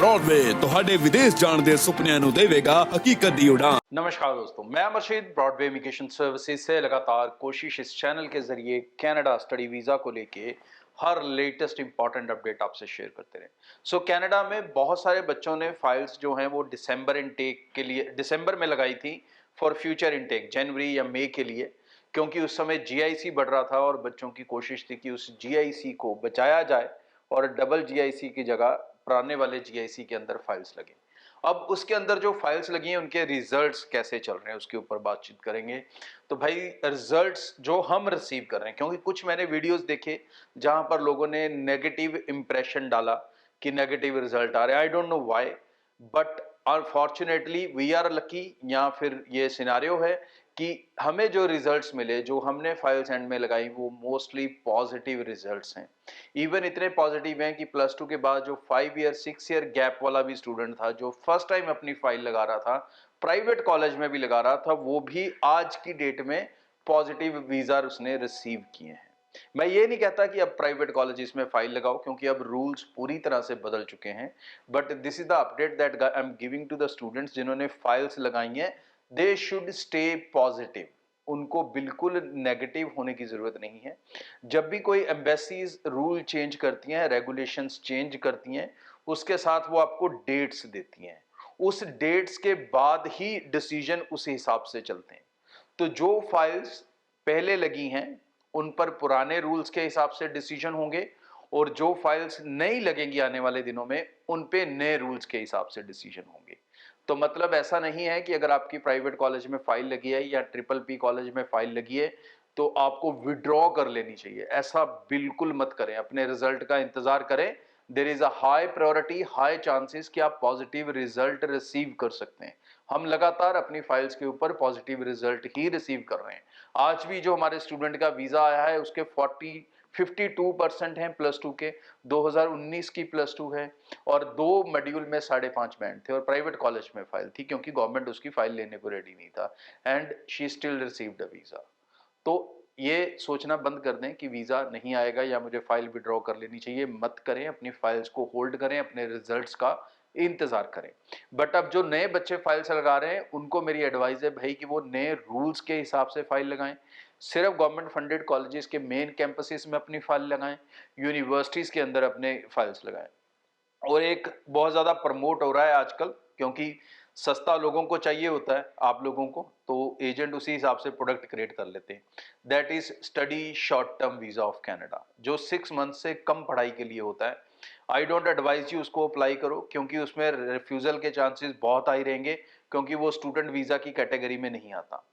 Broadway ਤੁਹਾਡੇ ਵਿਦੇਸ਼ ਜਾਣ ਦੇ ਸੁਪਨਿਆਂ ਨੂੰ ਦੇਵੇਗਾ ਹਕੀਕਤ ਦੀ ਉਡਾਨ। नमस्कार दोस्तों, मैं मर्शीद ब्रॉडवे इमिग्रेशन सर्विसेज से लगातार कोशिश इस चैनल के जरिए कनाडा स्टडी वीज़ा को लेके हर लेटेस्ट इंपॉर्टेंट अपडेट आपसे शेयर करते रहे। कनाडा में बहुत सारे बच्चों ने फाइल्स जो हैं वो दिसंबर इनटेक के लिए दिसंबर में लगाई थी फॉर फ्यूचर इनटेक जनवरी या मई के लिए, क्योंकि उस समय जीआईसी बढ़ रहा था और बच्चों की कोशिश थी कि उस जीआईसी को बचाया जाए और डबल जीआईसी की जगह पुराने वाले जीआईसी के अंदर फाइल्स लगे। अब उसके अंदर जो फाइल्स लगी हैं उनके रिजल्ट्स कैसे चल रहे हैं उसके ऊपर बातचीत करेंगे। तो भाई रिजल्ट्स जो हम रिसीव कर रहे हैं, क्योंकि कुछ मैंने वीडियोस देखे जहां पर लोगों ने नेगेटिव इंप्रेशन डाला कि नेगेटिव रिजल्ट आ रहे हैं। I don't know why, but unfortunately we are lucky, या फिर ये सिनारियो है कि हमें जो रिजल्ट्स मिले, जो हमने फाइल्स एंड में लगाई, वो मोस्टली पॉजिटिव रिजल्ट्स हैं। इवन इतने पॉजिटिव हैं कि प्लस टू के बाद जो 5 ईयर 6 ईयर गैप वाला भी स्टूडेंट था, जो फर्स्ट टाइम अपनी फाइल लगा रहा था, प्राइवेट कॉलेज में भी लगा रहा था, वो भी आज की डेट में पॉजिटिव वीजा उसने रिसीव किए हैं। मैं ये नहीं कहता कि अब प्राइवेट कॉलेजेस में फाइल लगाओ, क्योंकि अब रूल्स पूरी तरह से बदल चुके हैं, but this is the update that I am giving to the students जिन्होंने फाइल्स लगाई हैं। दे शुड स्टे पॉजिटिव, उनको बिल्कुल नेगेटिव होने की जरूरत नहीं है। जब भी कोई एम्बेसीज रूल चेंज करती हैं, रेगुलेशंस चेंज करती हैं, उसके साथ वो आपको डेट्स देती हैं, उस डेट्स के बाद ही डिसीजन उस हिसाब से चलते हैं। तो जो फाइल्स पहले लगी हैं उन पर पुराने रूल्स के हिसाब से डिसीजन होंगे, और जो फाइल्स नई लगेंगी आने वाले दिनों में उन पे नए रूल्स के हिसाब से डिसीजन होंगे। तो मतलब ऐसा नहीं है कि अगर आपकी प्राइवेट कॉलेज में फाइल लगी है या ट्रिपल पी कॉलेज में फाइल लगी है तो आपको विड्रॉ कर लेनी चाहिए। ऐसा बिल्कुल मत करें, अपने रिजल्ट का इंतजार करें। There is a high priority, high chances कि आप पॉजिटिव रिजल्ट रिसीव कर सकते हैं। हम लगातार अपनी फाइल्स के ऊपर पॉजिटिव रिजल्ट ही रिसीव कर रहे हैं। आज भी जो हमारे स्टूडेंट का वीजा आया है उसके 52% हैं प्लस टू के, 2019 की प्लस टू है, और 2 मॉड्यूल में 5.5 बैंड थे, और प्राइवेट कॉलेज में फाइल थी क्योंकि गवर्नमेंट उसकी फाइल लेने को रेडी नहीं था, and she still received a visa. तो ये सोचना बंद कर दें कि वीजा नहीं आएगा या मुझे फाइल विड्रॉ कर लेनी चाहिए, मत करें। अपनी फाइल्स को होल्ड करें, अपने रिजल्ट्स का इंतजार करें। बट अब जो नए बच्चे फाइल्स लगा रहे हैं उनको मेरी एडवाइस है भाई कि वो नए रूल्स के हिसाब से फाइल लगाएं। सिर्फ गवर्नमेंट फंडेड कॉलेजेस के मेन कैंपसेस में अपनी फाइल लगाएं, यूनिवर्सिटीज के अंदर अपने फाइल्स लगाएं। और एक बहुत ज़्यादा प्रमोट हो रहा है आजकल, क्योंकि सस्ता लोगों को चाहिए होता है, आप लोगों को, तो एजेंट उसी हिसाब से प्रोडक्ट क्रिएट कर लेते हैं। That is study short term visa of Canada, जो 6 मंथ से कम पढ़ाई के लिए होता है। आई डोंट एडवाइज यू उसको अप्लाई करो, क्योंकि उसमें रिफ्यूज़ल के चांसेस बहुत हाई रहेंगे, क्योंकि वो स्टूडेंट वीज़ा की कैटेगरी में नहीं आता।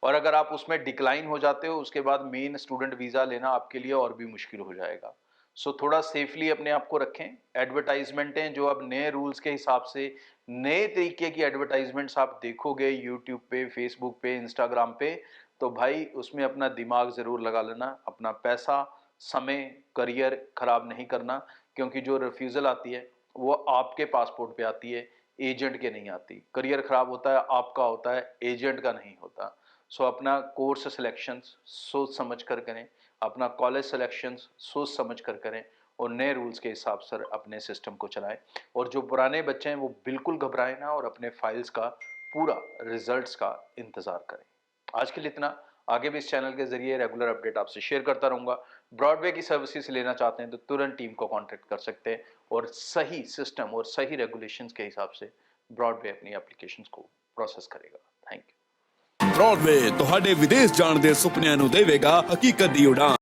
और अगर आप उसमें डिक्लाइन हो जाते हो उसके बाद मेन स्टूडेंट वीज़ा लेना आपके लिए और भी मुश्किल हो जाएगा। सो थोड़ा सेफली अपने आप को रखें। एडवर्टाइजमेंटें जो अब नए रूल्स के हिसाब से, नए तरीके की एडवर्टाइजमेंट्स आप देखोगे यूट्यूब पे, फेसबुक पे, इंस्टाग्राम पे, तो भाई उसमें अपना दिमाग ज़रूर लगा लेना, अपना पैसा, समय, करियर खराब नहीं करना, क्योंकि जो रिफ्यूज़ल आती है वो आपके पासपोर्ट पे आती है, एजेंट के नहीं आती। करियर खराब होता है आपका होता है, एजेंट का नहीं होता। सो अपना कोर्स सिलेक्शंस सोच समझ कर करें, अपना कॉलेज सिलेक्शंस सोच समझ कर करें, और नए रूल्स के हिसाब से अपने सिस्टम को चलाएं। और जो पुराने बच्चे हैं वो बिल्कुल घबराएं ना, और अपने फाइल्स का पूरा रिजल्ट्स का इंतज़ार करें। आज के लिए इतना। आगे भी इस चैनल के जरिए रेगुलर अपडेट आपसे शेयर करता रहूँगा। ब्रॉडवे की सर्विसेज लेना चाहते हैं तो तुरंत टीम को कॉन्टैक्ट कर सकते हैं, और सही सिस्टम और सही रेगुलेशंस के हिसाब से ब्रॉडवे अपनी एप्लीकेशंस को प्रोसेस करेगा। Thank you. ब्रॉडवे ਤੁਹਾਡੇ ਵਿਦੇਸ਼ ਜਾਣ ਦੇ ਸੁਪਨਿਆਂ ਨੂੰ ਦੇਵੇਗਾ ਹਕੀਕਤ ਦੀ ਉਡਾਨ।